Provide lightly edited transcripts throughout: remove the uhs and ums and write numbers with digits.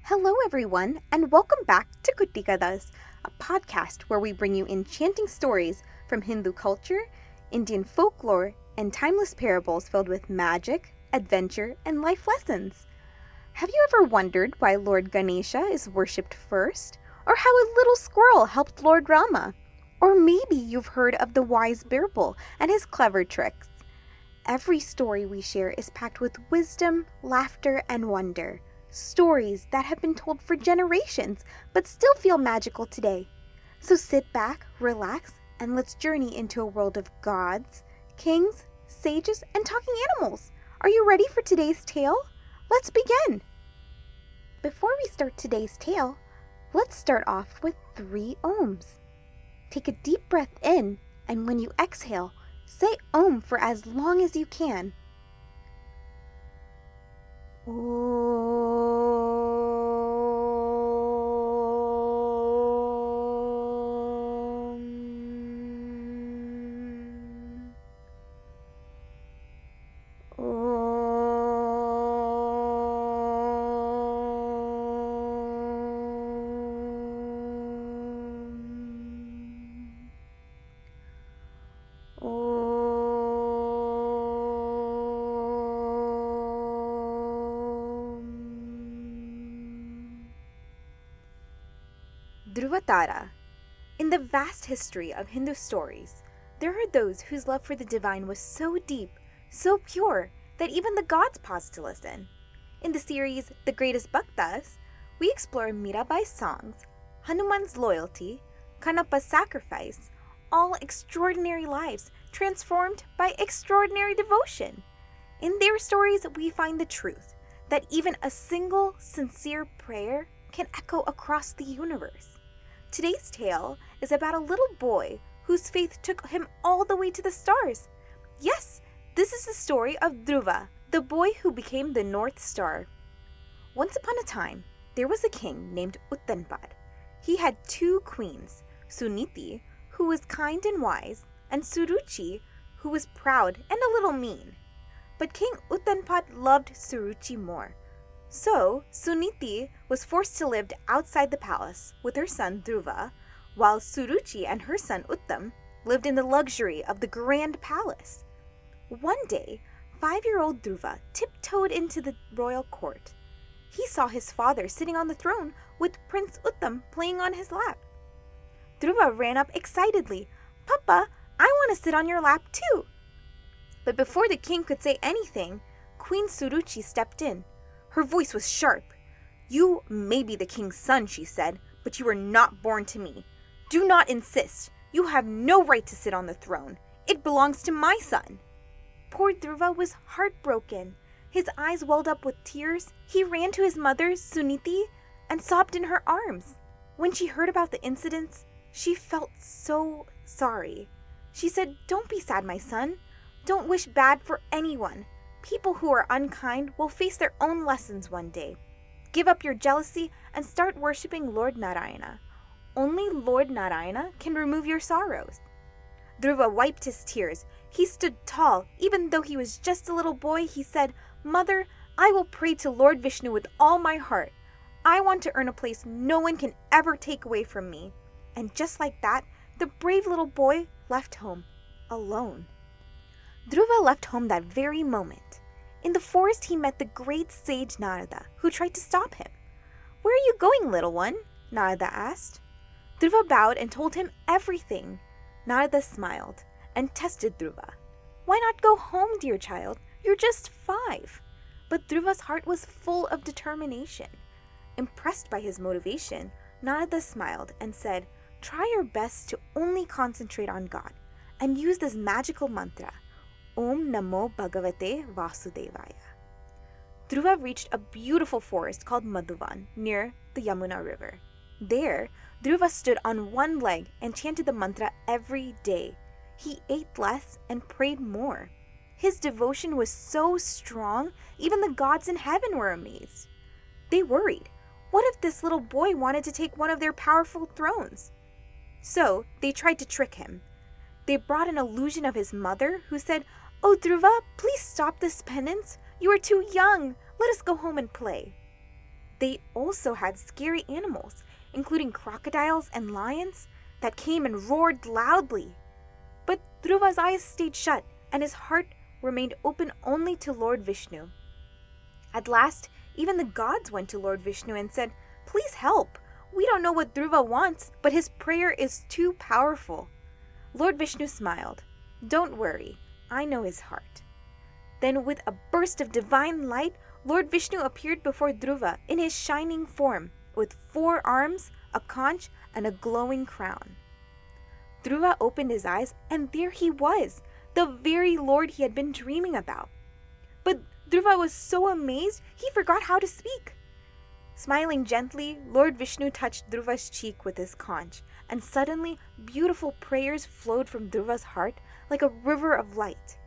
Hello everyone, and welcome back to Kutikadas, a podcast where we bring you enchanting stories from Hindu culture, Indian folklore, and timeless parables filled with magic, adventure, and life lessons. Have you ever wondered why Lord Ganesha is worshipped first? Or how a little squirrel helped Lord Rama? Or maybe you've heard of the wise Birbal and his clever tricks. Every story we share is packed with wisdom, laughter, and wonder. Stories that have been told for generations but still feel magical today. So sit back, relax, and let's journey into a world of gods, kings, sages, and talking animals. Are you ready for today's tale? Let's begin! Before we start today's tale, let's start off with 3 ohms. Take a deep breath in, and when you exhale, say Om for as long as you can. Dhruva Tara. In the vast history of Hindu stories, there are those whose love for the divine was so deep, so pure, that even the gods paused to listen. In the series The Greatest Bhaktas, we explore Mirabai's songs, Hanuman's loyalty, Kanappa's sacrifice, all extraordinary lives transformed by extraordinary devotion. In their stories, we find the truth that even a single sincere prayer can echo across the universe. Today's tale is about a little boy whose faith took him all the way to the stars. Yes, this is the story of Dhruva, the boy who became the North Star. Once upon a time, there was a king named Uttanpad. He had 2 queens, Suniti, who was kind and wise, and Suruchi, who was proud and a little mean. But King Uttanpad loved Suruchi more. So, Suniti was forced to live outside the palace with her son Dhruva, while Suruchi and her son Uttam lived in the luxury of the grand palace. One day, 5-year-old Dhruva tiptoed into the royal court. He saw his father sitting on the throne with Prince Uttam playing on his lap. Dhruva ran up excitedly. "Papa, I want to sit on your lap too." But before the king could say anything, Queen Suruchi stepped in. Her voice was sharp. "You may be the king's son," she said, "but you were not born to me. Do not insist. You have no right to sit on the throne. It belongs to my son." Poor Dhruva was heartbroken. His eyes welled up with tears. He ran to his mother, Suniti, and sobbed in her arms. When she heard about the incidents, she felt so sorry. She said, "Don't be sad, my son. Don't wish bad for anyone. People who are unkind will face their own lessons one day. Give up your jealousy and start worshipping Lord Narayana. Only Lord Narayana can remove your sorrows." Dhruva wiped his tears. He stood tall. Even though he was just a little boy, he said, "Mother, I will pray to Lord Vishnu with all my heart. I want to earn a place no one can ever take away from me." And just like that, the brave little boy left home, alone. Dhruva left home that very moment. In the forest, he met the great sage Narada, who tried to stop him. "Where are you going, little one?" Narada asked. Dhruva bowed and told him everything. Narada smiled and tested Dhruva. "Why not go home, dear child? You're just 5. But Dhruva's heart was full of determination. Impressed by his motivation, Narada smiled and said, "Try your best to only concentrate on God and use this magical mantra, Om Namo Bhagavate Vasudevaya." Dhruva reached a beautiful forest called Madhuvan near the Yamuna River. There, Dhruva stood on one leg and chanted the mantra every day. He ate less and prayed more. His devotion was so strong, even the gods in heaven were amazed. They worried. What if this little boy wanted to take one of their powerful thrones? So they tried to trick him. They brought an illusion of his mother, who said, "Oh, Dhruva, please stop this penance. You are too young. Let us go home and play." they also had scary animals, including crocodiles and lions, that came and roared loudly. But Dhruva's eyes stayed shut, and his heart remained open only to Lord Vishnu. At last, even the gods went to Lord Vishnu and said, "Please help. We don't know what Dhruva wants, but his prayer is too powerful." Lord Vishnu smiled. "Don't worry, I know his heart." Then with a burst of divine light, Lord Vishnu appeared before Dhruva in his shining form, with 4 arms, a conch, and a glowing crown. Dhruva opened his eyes, and there he was, the very Lord he had been dreaming about. But Dhruva was so amazed, he forgot how to speak. Smiling gently, Lord Vishnu touched Dhruva's cheek with his conch, and suddenly beautiful prayers flowed from Dhruva's heart like a river of light.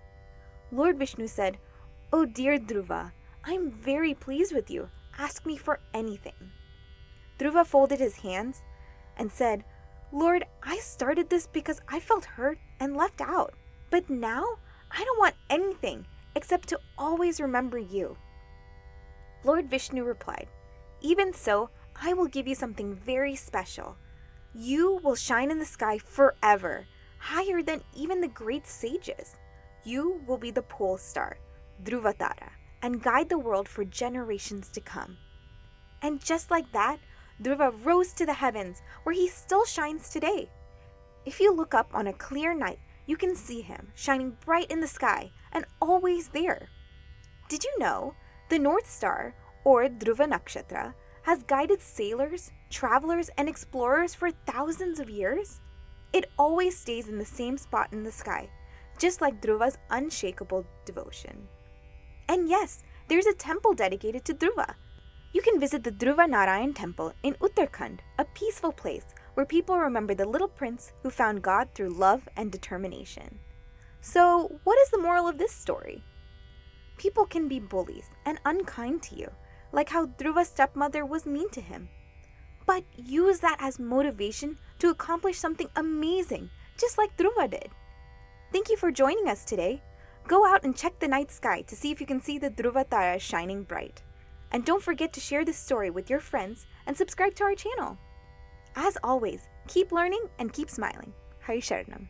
Lord Vishnu said, "Oh dear Dhruva, I am very pleased with you. Ask me for anything." Dhruva folded his hands and said, "Lord, I started this because I felt hurt and left out. But now I don't want anything except to always remember you." Lord Vishnu replied, "Even so, I will give you something very special. You will shine in the sky forever, higher than even the great sages. You will be the pole star, Dhruva Tara, and guide the world for generations to come." And just like that, Dhruva rose to the heavens, where he still shines today. If you look up on a clear night, you can see him shining bright in the sky and always there. Did you know the North Star, or Dhruva Nakshatra, has guided sailors, travelers, and explorers for thousands of years? It always stays in the same spot in the sky, just like Dhruva's unshakable devotion. And yes, there's a temple dedicated to Dhruva. You can visit the Dhruva Narayan temple in Uttarakhand, a peaceful place where people remember the little prince who found God through love and determination. So, what is the moral of this story? People can be bullies and unkind to you, like how Dhruva's stepmother was mean to him. But use that as motivation to accomplish something amazing, just like Dhruva did. Thank you for joining us today. Go out and check the night sky to see if you can see the Dhruva Tara shining bright. And don't forget to share this story with your friends and subscribe to our channel. As always, keep learning and keep smiling. Hari Sharanam.